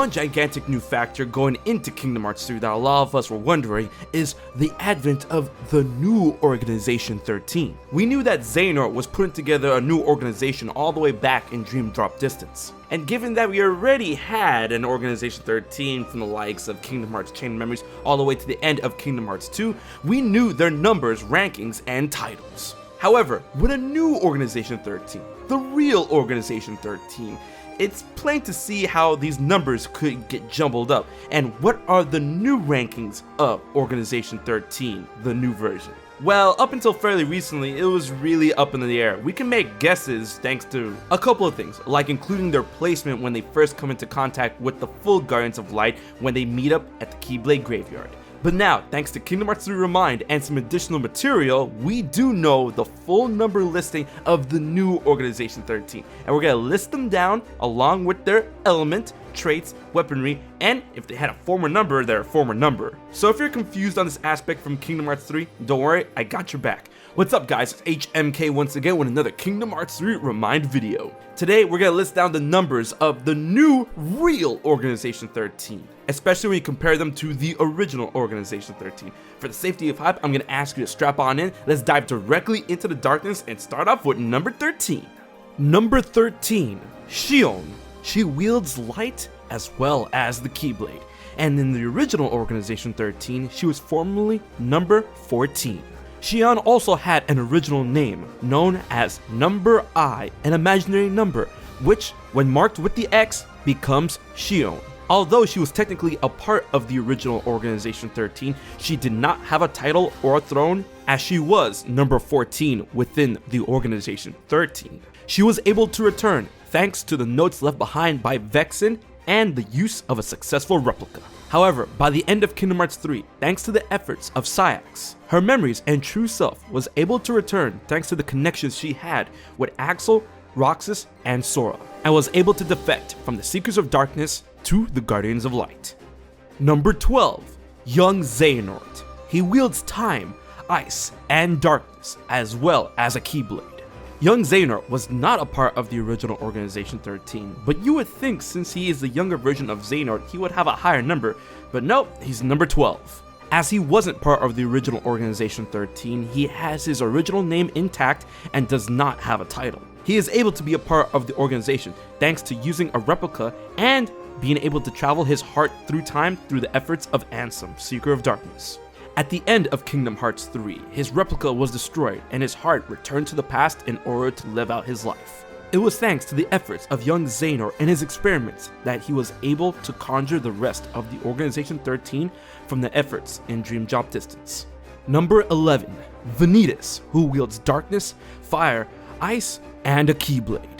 one gigantic new factor going into Kingdom Hearts 3 that a lot of us were wondering is the advent of the new Organization 13. We knew that Xehanort was putting together a new organization all the way back in Dream Drop Distance. And given that we already had an Organization 13 from the likes of Kingdom Hearts Chain of Memories all the way to the end of Kingdom Hearts 2, we knew their numbers, rankings, and titles. However, with a new Organization 13, the real Organization 13, it's plain to see how these numbers could get jumbled up, and what are the new rankings of Organization 13, the new version. Well, up until fairly recently, it was really up in the air. We can make guesses thanks to a couple of things, like including their placement when they first come into contact with the full Guardians of Light when they meet up at the Keyblade Graveyard. But now, thanks to Kingdom Hearts 3 ReMind and some additional material, we do know the full number listing of the new Organization 13, and we're gonna list them down along with their element, traits, weaponry, and if they had a former number, their former number. So if you're confused on this aspect from Kingdom Hearts 3, don't worry, I got your back. What's up guys, it's HMK once again with another Kingdom Hearts 3 ReMind video. Today we're gonna list down the numbers of the new real Organization 13, especially when you compare them to the original Organization 13. For the safety of hype, I'm gonna ask you to strap on in, let's dive directly into the darkness and start off with number 13. Number 13, Xion. She wields light as well as the Keyblade, and in the original Organization 13, she was formerly number 14. Xion also had an original name known as Number I, an imaginary number, which, when marked with the X, becomes Xion. Although she was technically a part of the original Organization 13, she did not have a title or a throne, as she was number 14 within the Organization 13. She was able to return thanks to the notes left behind by VIII and the use of a successful replica. However, by the end of Kingdom Hearts 3, thanks to the efforts of Saix, her memories and true self was able to return thanks to the connections she had with Axel, Roxas, and Sora, and was able to defect from the Seekers of Darkness to the Guardians of Light. Number 12, Young Xehanort. He wields time, ice, and darkness, as well as a Keyblade. Young Xehanort was not a part of the original Organization 13, but you would think since he is the younger version of Xehanort, he would have a higher number, but nope, he's number 12. As he wasn't part of the original Organization 13, he has his original name intact and does not have a title. He is able to be a part of the organization thanks to using a replica and being able to travel his heart through time through the efforts of Ansem, Seeker of Darkness. At the end of Kingdom Hearts 3, his replica was destroyed and his heart returned to the past in order to live out his life. It was thanks to the efforts of young Xehanort and his experiments that he was able to conjure the rest of the Organization 13 from the efforts in Dream Drop Distance. Number 11, Vanitas, who wields darkness, fire, ice, and a Keyblade.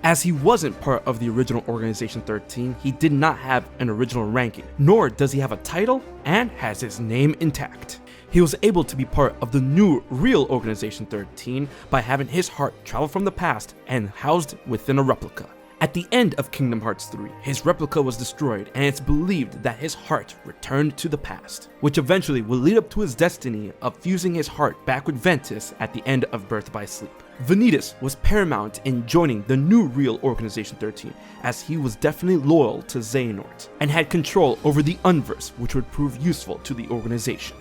As he wasn't part of the original Organization 13, he did not have an original ranking, nor does he have a title and has his name intact. He was able to be part of the new real Organization 13 by having his heart travel from the past and housed within a replica. At the end of Kingdom Hearts 3, his replica was destroyed and it's believed that his heart returned to the past, which eventually will lead up to his destiny of fusing his heart back with Ventus at the end of Birth by Sleep. Vanitas was paramount in joining the new real Organization 13, as he was definitely loyal to Xehanort and had control over the Unverse, which would prove useful to the organization.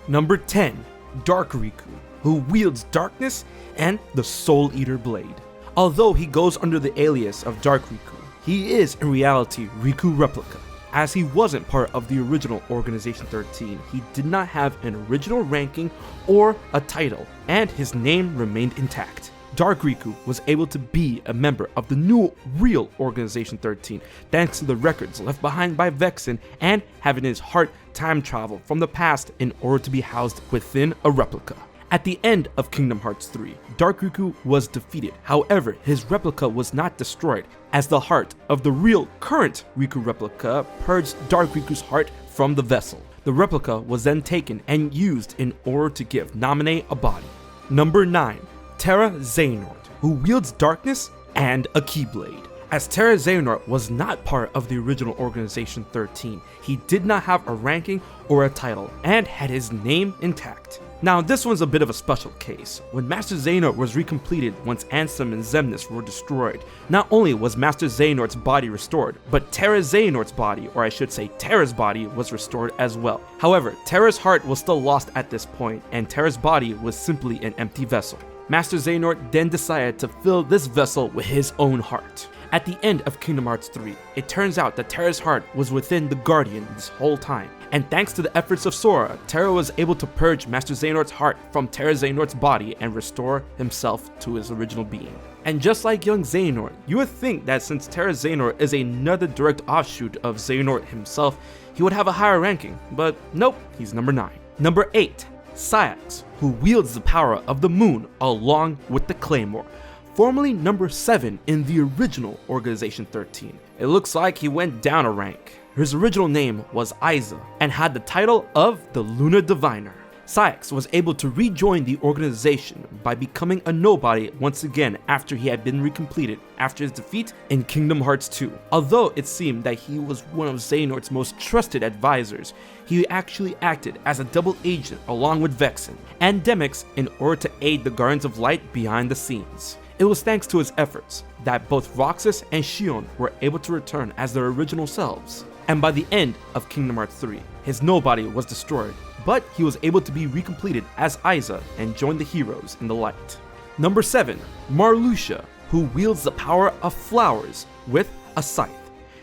Number 10, Dark Riku, who wields darkness and the Soul Eater Blade. Although he goes under the alias of Dark Riku, he is in reality Riku Replica. As he wasn't part of the original Organization 13, he did not have an original ranking or a title, and his name remained intact. Dark Riku was able to be a member of the new real Organization 13 thanks to the records left behind by VIII and having his heart time travel from the past in order to be housed within a replica. At the end of Kingdom Hearts 3, Dark Riku was defeated. However, his replica was not destroyed, as the heart of the real current Riku replica purged Dark Riku's heart from the vessel. The replica was then taken and used in order to give Naminé a body. Number 9, Terra Xehanort, who wields darkness and a Keyblade. As Terra Xehanort was not part of the original Organization 13, he did not have a ranking or a title, and had his name intact. Now this one's a bit of a special case. When Master Xehanort was recompleted once Ansem and Xemnas were destroyed, not only was Master Xehanort's body restored, but Terra Xehanort's body, or I should say Terra's body, was restored as well. However, Terra's heart was still lost at this point, and Terra's body was simply an empty vessel. Master Xehanort then decided to fill this vessel with his own heart. At the end of Kingdom Hearts 3, it turns out that Terra's heart was within the Guardian this whole time, and thanks to the efforts of Sora, Terra was able to purge Master Xehanort's heart from Terra Xehanort's body and restore himself to his original being. And just like young Xehanort, you would think that since Terra Xehanort is another direct offshoot of Xehanort himself, he would have a higher ranking, but nope, he's number 9. Number 8, Saix, who wields the power of the moon along with the Claymore. Formerly number 7 in the original Organization 13. It looks like he went down a rank. His original name was Isa, and had the title of the Lunar Diviner. Saix was able to rejoin the organization by becoming a nobody once again after he had been recompleted after his defeat in Kingdom Hearts 2. Although it seemed that he was one of Xehanort's most trusted advisors, he actually acted as a double agent along with Vexen and Demyx in order to aid the Guardians of Light behind the scenes. It was thanks to his efforts that both Roxas and Xion were able to return as their original selves. And by the end of Kingdom Hearts 3, his nobody was destroyed, but he was able to be recompleted as Isa and join the heroes in the light. Number 7, Marluxia, who wields the power of flowers with a scythe.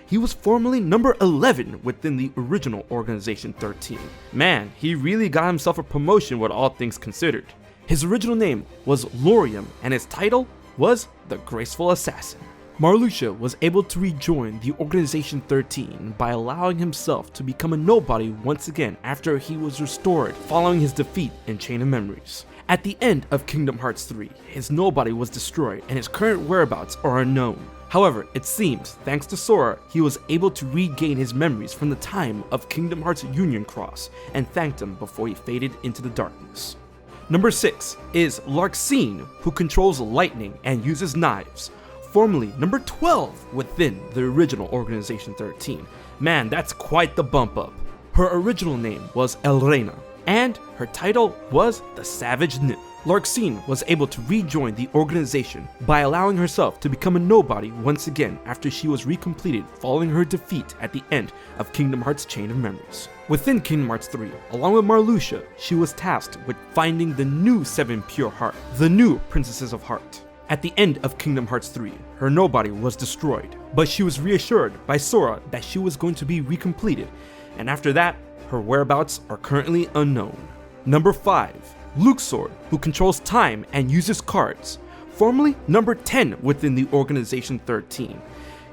He was formerly number 11 within the original Organization 13. Man, he really got himself a promotion with all things considered. His original name was Lauriam, and his title was the Graceful Assassin. Marluxia was able to rejoin the Organization 13 by allowing himself to become a nobody once again after he was restored following his defeat in Chain of Memories. At the end of Kingdom Hearts 3, his nobody was destroyed and his current whereabouts are unknown. However, it seems, thanks to Sora, he was able to regain his memories from the time of Kingdom Hearts Union Cross and thanked him before he faded into the darkness. Number 6 is Larxene, who controls lightning and uses knives. Formerly number 12 within the original Organization 13. Man, that's quite the bump up. Her original name was Elrena, and her title was the Savage Nymph. Larxene was able to rejoin the organization by allowing herself to become a nobody once again after she was recompleted following her defeat at the end of Kingdom Hearts Chain of Memories. Within Kingdom Hearts 3, along with Marluxia, she was tasked with finding the new 7 Pure Heart, the new Princesses of Heart. At the end of Kingdom Hearts 3, her nobody was destroyed, but she was reassured by Sora that she was going to be recompleted, and after that, her whereabouts are currently unknown. Number 5, Luxord, who controls time and uses cards. Formerly number 10 within the Organization 13.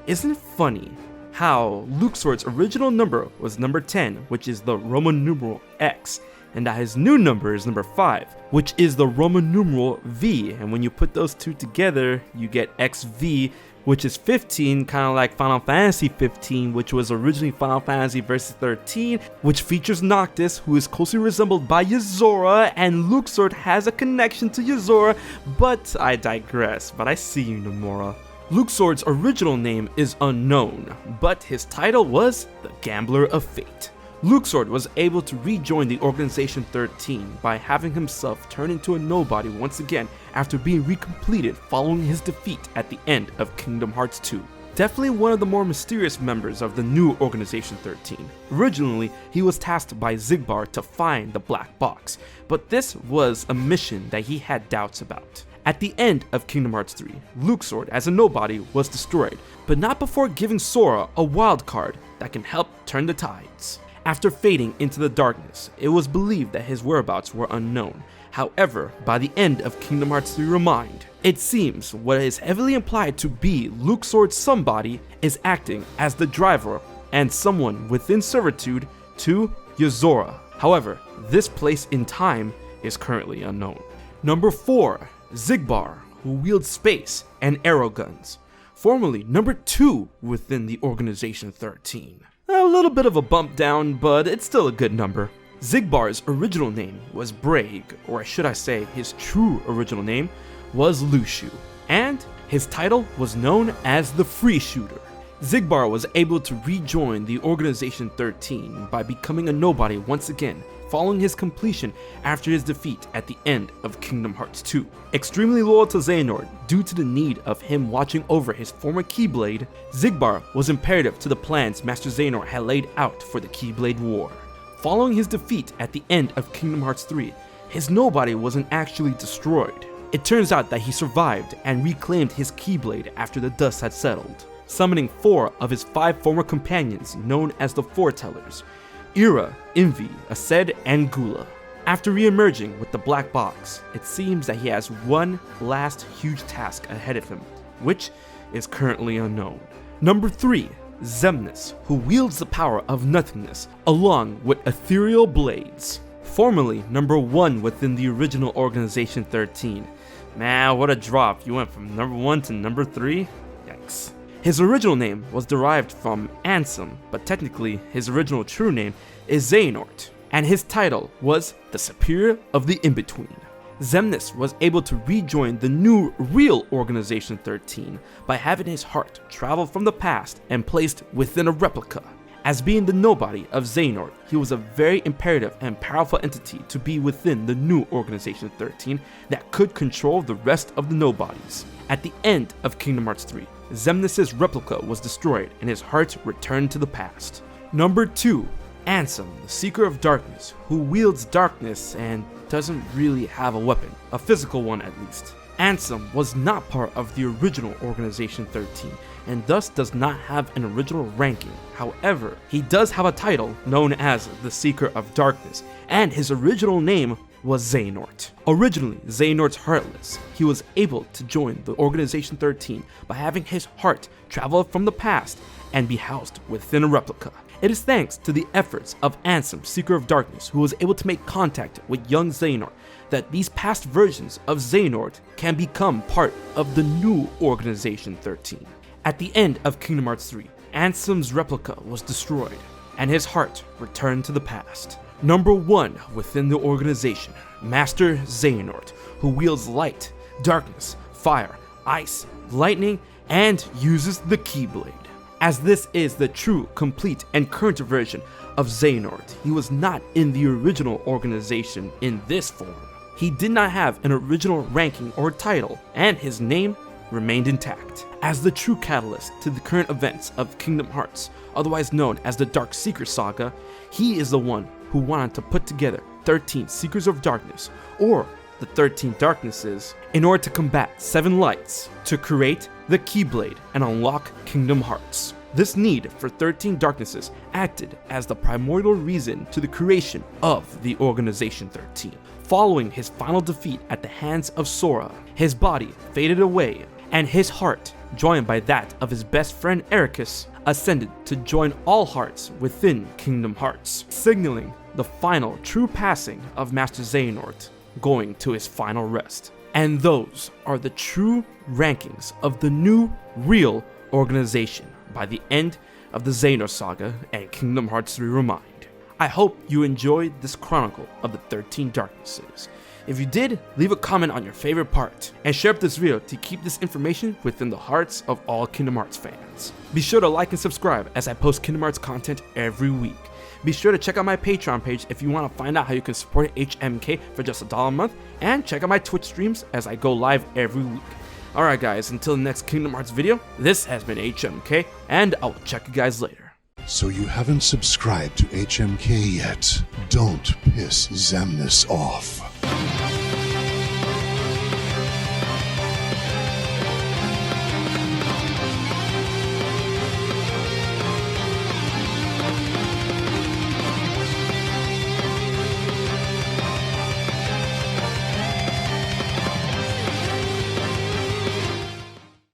Isn't it funny how Luxord's original number was number 10, which is the Roman numeral X, and that his new number is number 5, which is the Roman numeral V, and when you put those two together, you get XV, which is 15, kind of like Final Fantasy 15, which was originally Final Fantasy Versus 13, which features Noctis, who is closely resembled by Yozora, and Luxord has a connection to Yozora, but I digress, but I see you, Nomura. Luxord's original name is unknown, but his title was the Gambler of Fate. Luxord was able to rejoin the Organization 13 by having himself turn into a nobody once again after being recompleted following his defeat at the end of Kingdom Hearts 2. Definitely one of the more mysterious members of the new Organization 13. Originally, he was tasked by Xigbar to find the black box, but this was a mission that he had doubts about. At the end of Kingdom Hearts 3, Luxord as a nobody was destroyed, but not before giving Sora a wild card that can help turn the tides. After fading into the darkness, it was believed that his whereabouts were unknown. However, by the end of Kingdom Hearts 3 ReMind, it seems what is heavily implied to be Luxord's somebody is acting as the driver and someone within servitude to Yozora. However, this place in time is currently unknown. Number 4, Xigbar, who wields space and Arrowguns. Formerly number 2 within the Organization 13. A little bit of a bump down, but it's still a good number. Xigbar's original name was Braig, or should I say his true original name was Luxu. and his title was known as the Free Shooter. Xigbar was able to rejoin the Organization 13 by becoming a nobody once again, following his completion after his defeat at the end of Kingdom Hearts 2. Extremely loyal to Xehanort due to the need of him watching over his former Keyblade, Xigbar was imperative to the plans Master Xehanort had laid out for the Keyblade War. Following his defeat at the end of Kingdom Hearts 3, his nobody wasn't actually destroyed. It turns out that he survived and reclaimed his Keyblade after the dust had settled, summoning 4 of his 5 former companions known as the Foretellers, Ira, Envy, Aced, and Gula. After re-emerging with the black box, it seems that he has one last huge task ahead of him, which is currently unknown. Number 3, Xemnas, who wields the power of nothingness along with ethereal blades. Formerly number 1 within the original Organization 13. Man, what a drop, you went from number 1 to number 3? Yikes. His original name was derived from Ansem, but technically his original true name is Xehanort, and his title was the Superior of the In-Between. Xemnas was able to rejoin the new real Organization 13 by having his heart travel from the past and placed within a replica. As being the nobody of Xehanort, he was a very imperative and powerful entity to be within the new Organization 13 that could control the rest of the nobodies. At the end of Kingdom Hearts 3, Xemnas' replica was destroyed and his heart returned to the past. Number 2, Ansem, the Seeker of Darkness, who wields darkness and doesn't really have a weapon, a physical one at least. Ansem was not part of the original Organization 13 and thus does not have an original ranking. However, he does have a title known as the Seeker of Darkness, and his original name was Xehanort. Originally Xehanort's heartless, he was able to join the Organization 13 by having his heart travel from the past and be housed within a replica. It is thanks to the efforts of Ansem, Seeker of Darkness, who was able to make contact with young Xehanort, that these past versions of Xehanort can become part of the new Organization 13. At the end of Kingdom Hearts 3, Ansem's replica was destroyed, and his heart returned to the past. Number 1 within the organization, Master Xehanort, who wields light, darkness, fire, ice, lightning, and uses the Keyblade. As this is the true, complete, and current version of Xehanort, he was not in the original organization in this form. He did not have an original ranking or title, and his name remained intact. As the true catalyst to the current events of Kingdom Hearts, otherwise known as the Dark Seeker Saga, he is the one who wanted to put together 13 Seekers of Darkness, or the 13 Darknesses, in order to combat 7 Lights, to create the Keyblade and unlock Kingdom Hearts. This need for 13 Darknesses acted as the primordial reason to the creation of the Organization 13. Following his final defeat at the hands of Sora, his body faded away, and his heart, joined by that of his best friend Ericus, ascended to join all hearts within Kingdom Hearts, signaling the final true passing of Master Xehanort, going to his final rest. And those are the true rankings of the new, real organization by the end of the Xehanort Saga and Kingdom Hearts 3 ReMind. I hope you enjoyed this chronicle of the 13 Darknesses. If you did, leave a comment on your favorite part, and share up this video to keep this information within the hearts of all Kingdom Hearts fans. Be sure to like and subscribe as I post Kingdom Hearts content every week. Be sure to check out my Patreon page if you want to find out how you can support HMK for just $1 a month, and check out my Twitch streams as I go live every week. Alright guys, until the next Kingdom Hearts video, this has been HMK, and I will check you guys later. So you haven't subscribed to HMK yet? Don't piss Xemnas off.